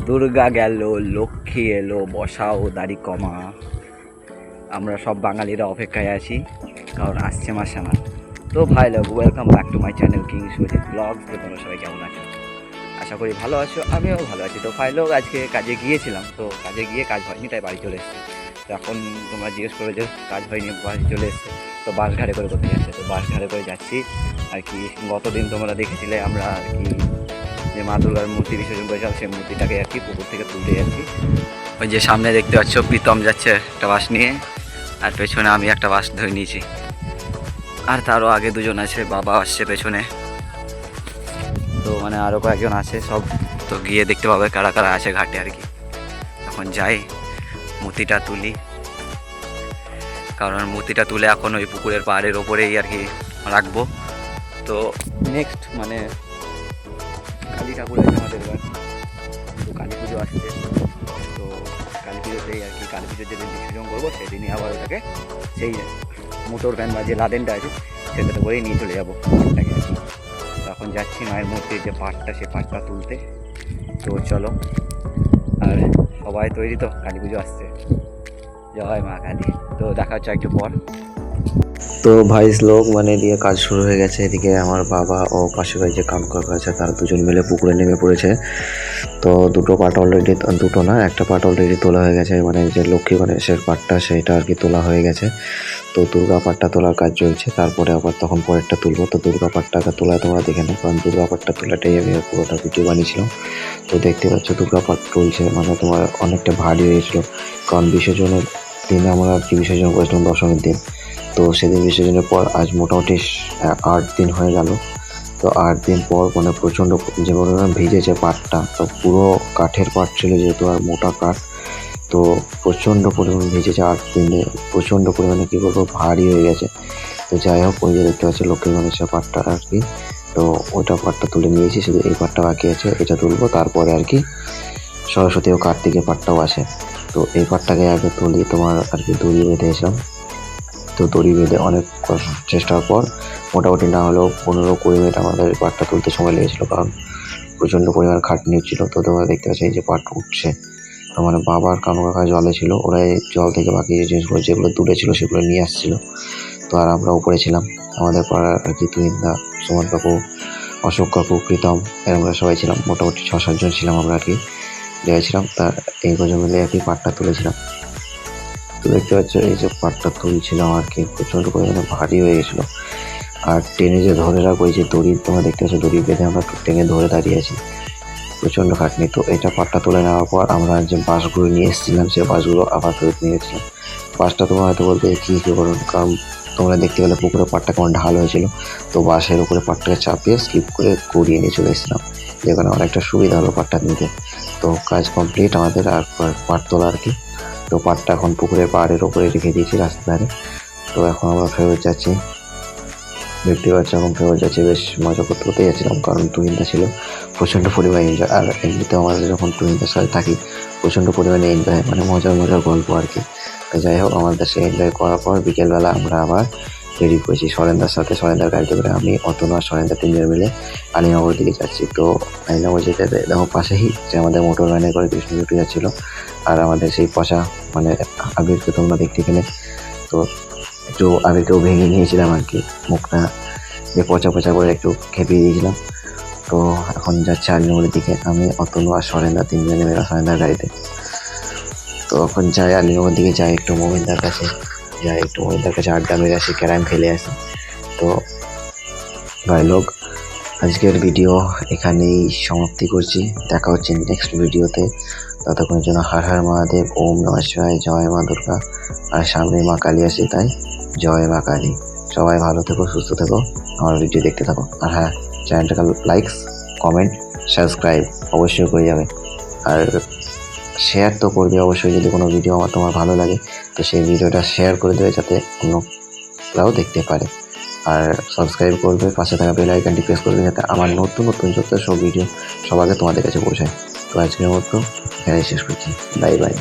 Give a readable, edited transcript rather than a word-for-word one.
দুর্গা গেল, লক্ষ্মী এলো, বসাও দাড়ি কমা। আমরা সব বাঙালিরা অপেক্ষায় আছি, কারণ আসছে মাসানা। তো ভাই লোক, welcome back to my channel king Sujit vlogs. তো তোমরা সবাই কেমন আছো? আশা করি ভালো আছো, আমিও ভালো আছি। তো ভাই লোক, আজকে কাজে গিয়েছিলাম, তো কাজে গিয়ে কাজ হয়নি, তাই বাড়ি চলে এসেছি। তো এখন তোমরা জিজ্ঞেস করো যে কাজ হয়নি, বাড়ি চলে এসছে। তো বাস ঘাটে করে কোথায় যাচ্ছে? তো বাস ঘাটে করে যাচ্ছি আর কি। গতদিন তোমরা দেখেছিলে আমরা আর কি যে মা দুর্গার মূর্তি বিসর্জন করেছিলাম, সেই মূর্তিটাকে আর কি পুকুর থেকে তুলতে যাচ্ছি। ওই যে সামনে দেখতে পাচ্ছ প্রীতম যাচ্ছে একটা বাস নিয়ে, আর পেছনে আমি একটা বাস ধরে নিয়েছি। আর তারও আগে দুজন আছে, বাবা আসছে পেছনে। তো মানে আরও কয়েকজন আছে সব। তো গিয়ে দেখতে পাবে কারা কারা আছে ঘাটে আর কি। এখন যাই, মূর্তিটা তুলি, কারণ মূর্তিটা তুলে এখন ওই পুকুরের পাহাড়ের ওপরেই আর কি রাখবো। তো নেক্সট মানে কালী ঠাকুর আছে আমাদের এবার, তো কালী পুজো আসছে। তো কালী পুজোতেই আর কি, কালী পুজোর যেদিন বিসর্জন করবো সেদিনই আবার ওটাকে সেই মোটর ভ্যান বা যে লাদেনটা আছে সেটাতে করেই নিয়ে চলে যাবো পাটটাকে আর কি। এখন যাচ্ছি মায়ের মূর্তির যে পাটটা, সে পাটটা তুলতে। তো চলো, আর সবাই তৈরি তো, কালী পুজো আসছে। জয় মা কালী। তো দেখা হচ্ছে একটু পর। তো ভাই লোক মানে এদিকে কাজ শুরু হয়ে গেছে। এদিকে আমার বাবা ও পাশে ভাই যে কাম করা আছে তারা দুজন মিলে পুকুরে নেমে পড়েছে। তো দুটো পার্ট অলরেডি, দুটো না একটা পার্ট অলরেডি তোলা হয়ে গেছে, মানে যে লক্ষ্মী গণেশের পার্টটা সেটা আর কি তোলা হয়ে গেছে। তো দুর্গা পাটটা তোলার কাজ চলছে, তারপরে আবার তখন পরেরটা তুলবো। তো দুর্গা পাটটাকে তোলা তোমরা দেখে নাও, কারণ দুর্গা পাটটা তোলাটাই আমি পুরোটা ভিডিও বানিয়েছিলাম। তো দেখতে পাচ্ছ দুর্গা পাট তুলছে, মানে তোমার অনেকটা ভারী হয়েছিল, কারণ বিসর্জনের দিন আমরা আর কি বিসর্জন করেছিলাম দশমীর দিন। তো সেদিন বিসর্জনের পর আজ মোটামুটি 8 দিন হয়ে গেল। তো 8 দিন পর মানে প্রচণ্ড যে পরিমাণ ভিজেছে পাটটা, তো পুরো কাঠের পাট ছিল যেহেতু, আর মোটা কাঠ, তো প্রচণ্ড পরিমাণ ভিজেছে 8 দিনে, প্রচণ্ড পরিমাণে কী বলবো ভারী হয়ে গেছে। তো যাই হোক, ওই যে দেখতে পাচ্ছি লক্ষ্মী গণেশের পাটটা আর কি, তো ওইটা পাটটা তুলে নিয়েছি, শুধু এই পাটটা বাকি আছে, এটা তুলবো। তারপরে আর কি সরস্বতী ও কার্তিকের পাটটাও আছে। তো এই পাটটাকে আগে তুলি, তোমার আর কি দড়ি বেঁধেছিলাম। তো দড়ি বেঁধে অনেক চেষ্টার পর মোটামুটি না হলেও 15-20 মিনিট আমাদের পাটটা তুলতে সময় লেগেছিলো, কারণ প্রচণ্ড পরিমাণ খাটনি ছিল। তো তোমরা দেখতে পাচ্ছি এই যে পাট উঠছে। তো মানে বাবার কানু কাকা জলে ছিল, ওরা এই জল থেকে বাকি যে জিনিসগুলো যেগুলো দূরে ছিল সেগুলো নিয়ে আসছিল। তো আর আমরা উপরে ছিলাম, আমাদের পাড়ার আর কি তুহিনদা, সুমন কাকু, অশোক কাকু, প্রীতম, আমরা সবাই ছিলাম, মোটামুটি 6-7 জন ছিলাম আমরা আর কি, লেগেছিলাম। তা এই কজন মিলে আর কি পাটটা তুলেছিলাম। তো দেখতে পাচ্ছ এই যে পাটটা তুলছিলাম আর কি, প্রচণ্ড পরিমাণে ভারী হয়ে গেছিলো। আর টেনে যে ধরে রাখবো, এই যে দড়ি তোমরা দেখতে পাচ্ছ, দড়ি বেঁধে আমরা টেনে ধরে দাঁড়িয়ে আছি, প্রচণ্ড খাটনি। তো এটা পাটটা তুলে নেওয়ার পর আমরা যে বাঁশগুলো নিয়ে এসেছিলাম সেই বাঁশগুলো আবার ফেরত নিয়ে গেছিলাম। বাঁশটা তোমরা হয়তো বলতে কী করুন, কারণ তোমরা দেখতে পেলে পুকুরে পাটটা কেমন ঢাল হয়েছিল। তো বাঁশের উপরে পাটটাকে চাপিয়ে স্লিপ করে গড়িয়ে নিয়ে চলে এসেছিলাম, যেখানে অনেকটা সুবিধা হলো পাটটা নিতে। তো কাজ কমপ্লিট আমাদের, আর পাট তোলা আর কি। তো পাটটা এখন পুকুরের পাড়ের ওপরে রেখে দিয়েছি রাস্তার ধারে। তো এখন আমরা ফেরত যাচ্ছি, দেখতে পাচ্ছি এখন ফেরত যাচ্ছি। বেশ মজা করতে করতে যাচ্ছিলাম, কারণ টুইনটা ছিল প্রচণ্ড পরিমাণে এনজয়। আর এমনিতেও আমাদের যখন টুইনটার সাথে থাকি প্রচণ্ড পরিমাণে এনজয়, মানে মজার মজার গল্প আর কি। তো যাই হোক, আমাদের সে এনজয় করার পর বিকেলবেলা আমরা আবার বেরিয়ে পড়েছি সরেন্দার সাথে। সরেন্দার গাড়িতে করে আমি, অতনু আর সরেন্দা 3 জন মিলে আলীনগর দিকে যাচ্ছি। তো আলীনগর যেতে দেখো পাশেই যে আমাদের মোটর ভ্যানে করে কৃষ্ণ ছুটে যাচ্ছিলো। আর আমাদের সেই পচা মানে আবিরকে তোমরা দেখতে পেলে, তো একটু আবিরকেও ভেঙে নিয়েছিলাম আর কি, মুখটা যে পচা পচা করে একটু খেপিয়ে দিয়েছিলাম। তো এখন যাচ্ছে আলীনগরের দিকে, আমি, অতনু আর সরেন্দা 3 জনে মিলে সরেন্দার গাড়িতে। তো এখন যাই আলীনগর দিকে, যাই একটু মোমিনদার কাছে, আড্ডা মেরে আসি, ক্যারাম খেলে আসি। তো ভাই লোক, আজকের ভিডিও এখানেই সমাপ্তি করছি, দেখা হচ্ছে নেক্সট ভিডিওতে। ততক্ষণের জন্য হর হর মহাদেব, ওম নমঃ শিবায়, জয় মা দুর্গা। আর সামনে মা কালী আসে, তাই জয় মা কালী। সবাই ভালো থেকো, সুস্থ থেকো, আমার ভিডিও দেখতে থাকো। আর হ্যাঁ, চ্যানেলটাকে লাইকস, কমেন্ট, সাবস্ক্রাইব অবশ্যই করে যাবে। আর শেয়ার তো করবে অবশ্যই, যদি কোনো ভিডিও তোমার ভালো লাগে তো সেই ভিডিওটা শেয়ার করে দেবে, যাতে অন্যরাও দেখতে পারে। আর সাবস্ক্রাইব করবে, পাশে থাকা বেল আইকনটি প্রেস করবে, যাতে আমার নতুন নতুন যত সব ভিডিও সব আগে তোমাদের কাছে পৌঁছায়। তো আজকের মতো এখানেই শেষ করছি, বাই বাই।